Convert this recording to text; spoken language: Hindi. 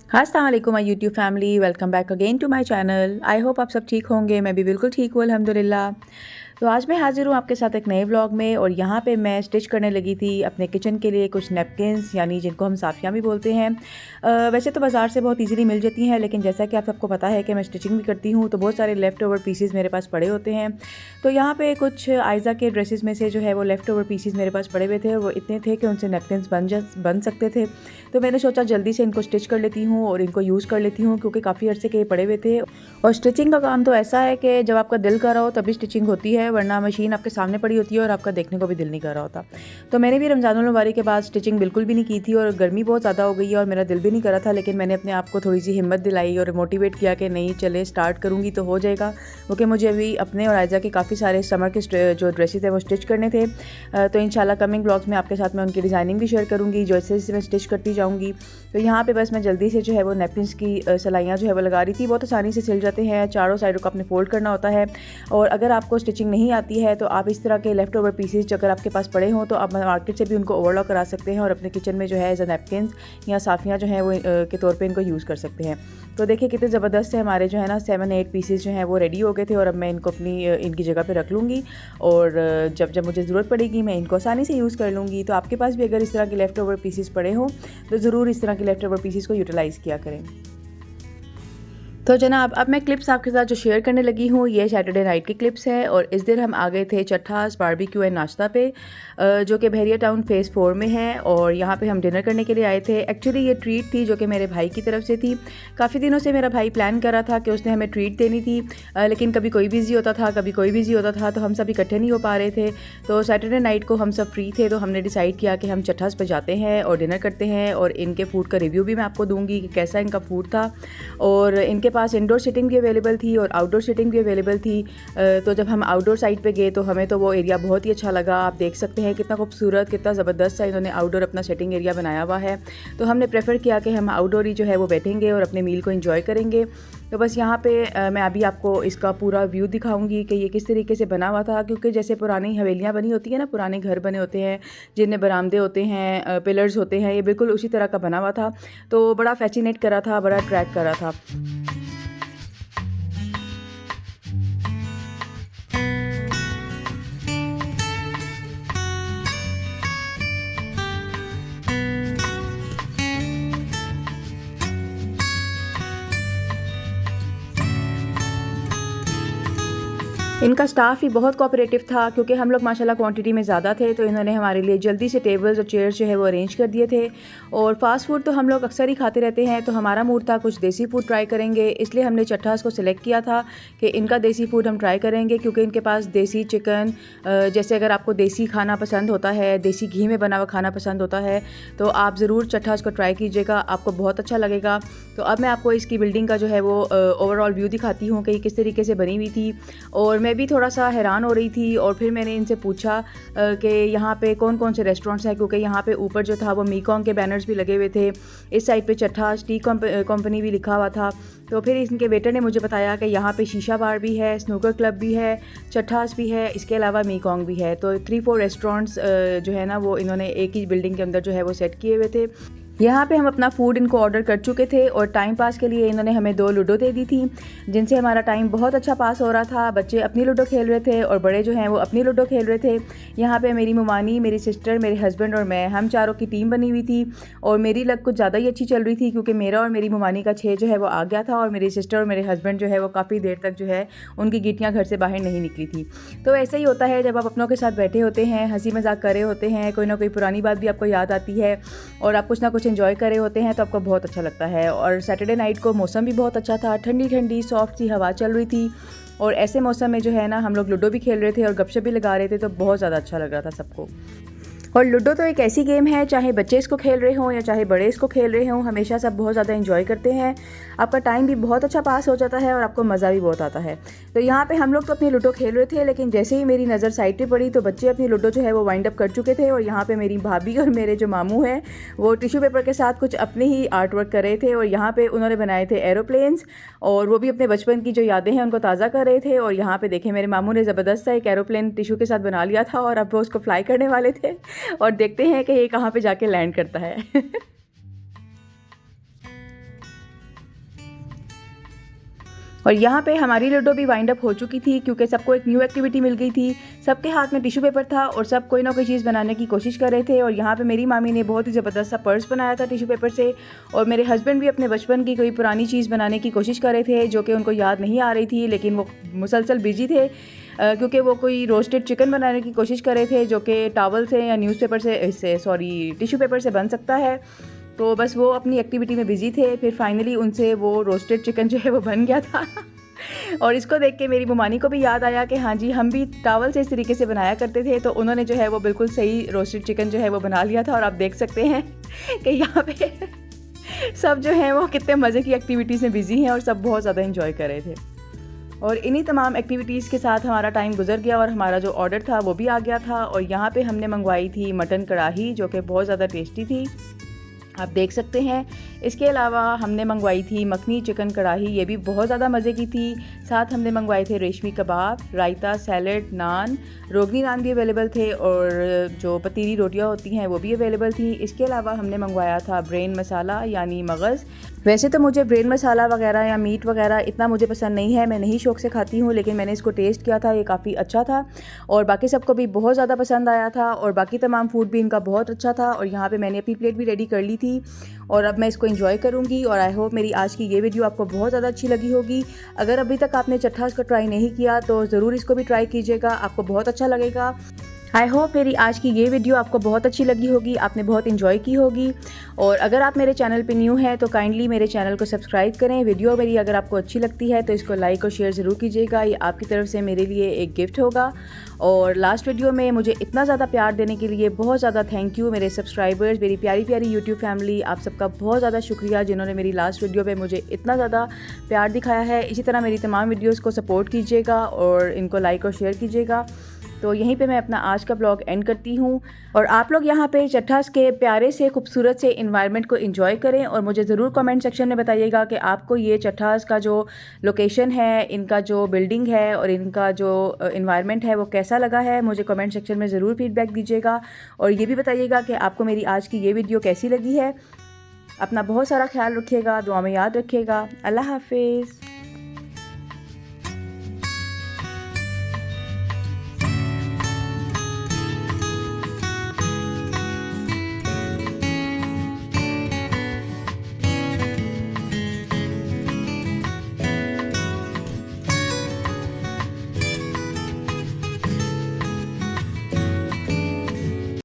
अस्सलाम वालेकुम my YouTube family, welcome back again to my channel. I hope आप सब ठीक होंगे। मैं भी बिल्कुल ठीक हूँ अल्हम्दुलिल्लाह। तो आज मैं हाज़िर हूँ आपके साथ एक नए व्लॉग में, और यहाँ पे मैं स्टिच करने लगी थी अपने किचन के लिए कुछ नैपकिन्स, यानी जिनको हम साफ़ियाँ भी बोलते हैं। वैसे तो बाज़ार से बहुत इजीली मिल जाती हैं, लेकिन जैसा कि आप सबको पता है कि मैं स्टिचिंग भी करती हूँ, तो बहुत सारे लेफ़्ट ओवर पीसेस मेरे पास पड़े होते हैं। तो यहाँ पे कुछ आयज़ा के ड्रेसेस में से जो है वो लेफ़्ट ओवर पीसेस मेरे पास पड़े हुए थे, और वो इतने थे कि उनसे नैपकिन्स बन सकते थे। तो मैंने सोचा जल्दी से इनको स्टिच कर लेती हूँ और इनको यूज़ कर लेती हूँ, क्योंकि काफ़ी अर्से के ये पड़े हुए थे। और स्टिचिंग का काम तो ऐसा है कि जब आपका दिल कर रहा हो तभी स्टिचिंग होती है, वरना मशीन आपके सामने पड़ी होती है और आपका देखने को भी दिल नहीं कर रहा होता। तो मैंने भी रमज़ानुल मुबारक के बाद स्टिचिंग बिल्कुल भी नहीं की थी, और गर्मी बहुत ज़्यादा हो गई है और मेरा दिल भी नहीं कर रहा था, लेकिन मैंने अपने आप को थोड़ी सी हिम्मत दिलाई और मोटिवेट किया कि नहीं चले, स्टार्ट करूँगी तो हो जाएगा। क्योंकि मुझे अभी अपने और आयजा के काफ़ी सारे समर के जो ड्रेसेस थे वो स्टिच करने थे। तो इंशाल्लाह कमिंग ब्लॉग्स में आपके साथ मैं उनकी डिज़ाइनिंग भी शेयर करूँगी, जैसे जैसे मैं स्टिच करती जाऊँगी। तो यहाँ पे बस मैं जल्दी से जो है वो नैपकिन्स की सिलाइयाँ जो है वो लगा रही थी। बहुत आसानी से सिल जाते हैं, चारों साइडों को आपने फोल्ड करना होता है। और अगर आपको स्टिचिंग नहीं आती है तो आप इस तरह के लेफ़्ट ओवर पीसेस अगर आपके पास पड़े हों तो आप मार्केट से भी उनको ओवरलॉक करा सकते हैं, और अपने किचन में जो है एज अ नैपकिन्स या साफ़ियाँ जो हैं वो के तौर पे इनको यूज़ कर सकते हैं। तो देखिए कितने ज़बरदस्त है हमारे जो है ना 7-8 पीसेस जो हैं वो रेडी हो गए थे, और अब मैं इनको अपनी इनकी जगह पे रख लूँगी, और जब जब मुझे ज़रूरत पड़ेगी मैं इनको आसानी से यूज़ कर लूँगी। तो आपके पास भी अगर इस तरह के लेफ़्ट ओवर पीसेस पड़े हों तो ज़रूर इस तरह के लेफ़्ट ओवर पीसेस को यूटिलाइज़ किया करें। तो जनाब अब मैं क्लिप्स आपके साथ जो शेयर करने लगी हूँ ये सैटरडे नाइट की क्लिप्स है, और इस दिन हम आ गए थे चट्ठास बारबेक्यू एंड नाश्ता पे, जो कि बहरिया टाउन फ़ेज़ 4 में है, और यहाँ पे हम डिनर करने के लिए आए थे। एक्चुअली ये ट्रीट थी जो कि मेरे भाई की तरफ से थी। काफ़ी दिनों से मेरा भाई प्लान कर रहा था कि उसने हमें ट्रीट देनी थी, लेकिन कभी कोई बिज़ी होता था, कभी कोई बिज़ी होता था, तो हम सब इकट्ठे नहीं हो पा रहे थे। तो सैटरडे नाइट को हम सब फ्री थे, तो हमने डिसाइड किया कि हम चट्ठास पर जाते हैं और डिनर करते हैं, और इनके फूड का रिव्यू भी मैं आपको दूँगी कि कैसा इनका फूड था। और इनके पास इंडोर सीटिंग भी अवेलेबल थी और आउटडोर सीटिंग भी अवेलेबल थी। तो जब हम आउटडोर साइड पे गए तो हमें तो वो एरिया बहुत ही अच्छा लगा। आप देख सकते हैं कितना खूबसूरत, कितना ज़बरदस्त सा इन्होंने आउटडोर अपना सेटिंग एरिया बनाया हुआ है। तो हमने प्रेफर किया कि हम आउटडोर ही जो है वो बैठेंगे और अपने मील को एंजॉय करेंगे। तो बस यहाँ पे मैं अभी आपको इसका पूरा व्यू दिखाऊंगी कि ये किस तरीके से बना हुआ था, क्योंकि जैसे पुरानी हवेलियाँ बनी होती हैं ना, पुराने घर बने होते हैं जिनमें बरामदे होते हैं, पिलर्स होते हैं, ये बिल्कुल उसी तरह का बना हुआ था। तो बड़ा फैसिनेट कर रहा था, बड़ा अट्रैक्ट कर रहा था। इनका स्टाफ़ ही बहुत कोऑपरेटिव था, क्योंकि हम लोग माशाल्लाह क्वांटिटी में ज़्यादा थे, तो इन्होंने हमारे लिए जल्दी से टेबल्स और चेयर्स जो है वो अरेंज कर दिए थे। और फ़ास्ट फूड तो हम लोग अक्सर ही खाते रहते हैं, तो हमारा मूड था कुछ देसी फूड ट्राई करेंगे, इसलिए हमने चट्ठास को सिलेक्ट किया था कि इनका देसी फूड हम ट्राई करेंगे, क्योंकि इनके पास देसी चिकन, जैसे अगर आपको देसी खाना पसंद होता है, देसी घी में बना हुआ खाना पसंद होता है, तो आप ज़रूर चट्ठास को ट्राई कीजिएगा, आपको बहुत अच्छा लगेगा। तो अब मैं आपको इसकी बिल्डिंग का जो है वो ओवरऑल व्यू दिखाती हूँ कि ये किस तरीके से बनी हुई थी। और मैं भी थोड़ा सा हैरान हो रही थी, और फिर मैंने इनसे पूछा कि यहाँ पे कौन कौन से रेस्टोरेंट्स हैं, क्योंकि यहाँ पे ऊपर जो था वो मीकॉन्ग के बैनर्स भी लगे हुए थे, इस साइड पे चट्ठास टी कंपनी भी लिखा हुआ था। तो फिर इनके वेटर ने मुझे बताया कि यहाँ पे शीशा बार भी है, स्नूकर क्लब भी है, चट्ठास भी है, इसके अलावा मीकॉन्ग भी है। तो 3-4 रेस्टोरेंट्स जो है ना वो इन्होंने एक ही बिल्डिंग के अंदर जो है वो सेट किए हुए थे। यहाँ पे हम अपना फ़ूड इनको ऑर्डर कर चुके थे, और टाइम पास के लिए इन्होंने हमें 2 लूडो दे दी थी, जिनसे हमारा टाइम बहुत अच्छा पास हो रहा था। बच्चे अपनी लूडो खेल रहे थे और बड़े जो हैं वो अपनी लूडो खेल रहे थे। यहाँ पे मेरी मुमानी, मेरी सिस्टर, मेरे हस्बैंड और मैं, हम चारों की टीम बनी हुई थी, और मेरी लक कुछ ज़्यादा ही अच्छी चल रही थी, क्योंकि मेरा और मेरी मुमानी का 6 जो है वो आ गया था, और मेरी सिस्टर और मेरे हस्बैंड जो है वो काफ़ी देर तक जो है उनकी गीटियाँ घर से बाहर नहीं निकली थी। तो ऐसा ही होता है जब आप अपनों के साथ बैठे होते हैं, हंसी मजाक कर रहे होते हैं, कोई ना कोई पुरानी बात भी आपको याद आती है, और आप कुछ ना कुछ एंजॉय कर रहे होते हैं, तो आपको बहुत अच्छा लगता है। और सैटरडे नाइट को मौसम भी बहुत अच्छा था, ठंडी ठंडी सॉफ्ट सी हवा चल रही थी, और ऐसे मौसम में जो है ना हम लोग लूडो भी खेल रहे थे और गपशप भी लगा रहे थे, तो बहुत ज़्यादा अच्छा लग रहा था सबको। और लूडो तो एक ऐसी गेम है, चाहे बच्चे इसको खेल रहे हों या चाहे बड़े इसको खेल रहे हों, हमेशा सब बहुत ज़्यादा एंजॉय करते हैं। आपका टाइम भी बहुत अच्छा पास हो जाता है और आपको मज़ा भी बहुत आता है। तो यहाँ पे हम लोग तो अपनी लूडो खेल रहे थे, लेकिन जैसे ही मेरी नज़र साइड पे पड़ी तो बच्चे अपनी लूडो जो है वो वाइंड अप कर चुके थे, और यहाँ पे मेरी भाभी और मेरे जो मामू हैं वो टिश्यू पेपर के साथ कुछ अपने ही आर्ट वर्क कर रहे थे, और यहाँ पे उन्होंने बनाए थे एरोप्लेन्स, और वो भी अपने बचपन की जो यादें हैं उनको ताज़ा कर रहे थे। और यहाँ पे देखें मेरे मामू ने ज़बरदस्त सा एक एरोप्लेन टिश्यू के साथ बना लिया था, और अब वो उसको फ्लाई करने वाले थे, और देखते हैं कि ये कहाँ पे जाके लैंड करता है। और यहाँ पे हमारी लूडो भी वाइंड अप हो चुकी थी क्योंकि सबको एक न्यू एक्टिविटी मिल गई थी। सबके हाथ में टिश्यू पेपर था और सब कोई ना कोई चीज़ बनाने की कोशिश कर रहे थे। और यहाँ पे मेरी मामी ने बहुत ही ज़बरदस्त सा पर्स बनाया था टिश्यू पेपर से, और मेरे हस्बैंड भी अपने बचपन की कोई पुरानी चीज़ बनाने की कोशिश कर रहे थे जो कि उनको याद नहीं आ रही थी, लेकिन वो मुसलसल बिजी थे क्योंकि वो कोई रोस्टेड चिकन बनाने की कोशिश कर रहे थे जो कि टॉवल से या न्यूज़पेपर से टिश्यू पेपर से बन सकता है। तो बस वो अपनी एक्टिविटी में बिज़ी थे। फिर फाइनली उनसे वो रोस्टेड चिकन जो है वो बन गया था और इसको देख के मेरी मुमानी को भी याद आया कि हाँ जी, हम भी टावल से इस तरीके से बनाया करते थे। तो उन्होंने जो है वो बिल्कुल सही रोस्टेड चिकन जो है वो बना लिया था। और आप देख सकते हैं कि यहाँ पे सब जो है वो कितने मज़े की एक्टिविटीज़ में बिज़ी हैं और सब बहुत ज़्यादा इंजॉय कर रहे थे। और इन्हीं तमाम एक्टिविटीज़ के साथ हमारा टाइम गुजर गया और हमारा जो ऑर्डर था वो भी आ गया था। और यहाँ पे हमने मंगवाई थी मटन कढ़ाई जो कि बहुत ज़्यादा टेस्टी थी, आप देख सकते हैं। इसके अलावा हमने मंगवाई थी मखनी चिकन कढ़ाई, ये भी बहुत ज़्यादा मज़े की थी। साथ हमने मंगवाए थे रेशमी कबाब, रायता, सैलड, नान, रोगनी नान भी अवेलेबल थे और जो पतीली रोटियां होती हैं वो भी अवेलेबल थी। इसके अलावा हमने मंगवाया था ब्रेन मसाला यानी मगज़। वैसे तो मुझे ब्रेन मसाला वगैरह या मीट वगैरह इतना मुझे पसंद नहीं है, मैं नहीं शौक़ से खाती हूँ, लेकिन मैंने इसको टेस्ट किया था, ये काफ़ी अच्छा था और बाकी सबको भी बहुत ज़्यादा पसंद आया था और बाकी तमाम फूड भी इनका बहुत अच्छा था। और यहाँ पे मैंने अपनी प्लेट भी रेडी कर ली थी और अब मैं इसको एंजॉय करूँगी। और आई होप मेरी आज की ये वीडियो आपको बहुत ज़्यादा अच्छी लगी होगी। अगर अभी तक आपने चट्ठास को ट्राई नहीं किया तो ज़रूर इसको भी ट्राई कीजिएगा, आपको बहुत अच्छा लगेगा। आई होप मेरी आज की ये वीडियो आपको बहुत अच्छी लगी होगी, आपने बहुत इन्जॉय की होगी। और अगर आप मेरे चैनल पे न्यू हैं तो काइंडली मेरे चैनल को सब्सक्राइब करें। वीडियो मेरी अगर आपको अच्छी लगती है तो इसको लाइक और शेयर ज़रूर कीजिएगा, ये आपकी तरफ से मेरे लिए एक गिफ्ट होगा। और लास्ट वीडियो में मुझे इतना ज़्यादा प्यार देने के लिए बहुत ज़्यादा थैंक यू मेरे सब्सक्राइबर्स, मेरी प्यारी प्यारी यूट्यूब फैमिली, आप सबका बहुत ज़्यादा शुक्रिया जिन्होंने मेरी लास्ट वीडियो पे मुझे इतना ज़्यादा प्यार दिखाया है। इसी तरह मेरी तमाम वीडियोज़ को सपोर्ट कीजिएगा और इनको लाइक और शेयर कीजिएगा। तो यहीं पे मैं अपना आज का ब्लॉग एंड करती हूँ और आप लोग यहाँ पे चट्ठास के प्यारे से खूबसूरत से इन्वायरमेंट को एंजॉय करें और मुझे ज़रूर कमेंट सेक्शन में बताइएगा कि आपको ये चट्ठास का जो लोकेशन है, इनका जो बिल्डिंग है और इनका जो इन्वायरमेंट है वो कैसा लगा है। मुझे कमेंट सेक्शन में ज़रूर फीडबैक दीजिएगा और ये भी बताइएगा कि आपको मेरी आज की ये वीडियो कैसी लगी है। अपना बहुत सारा ख्याल रखिएगा, दुआ में याद रखिएगा। अल्लाह हाफिज़।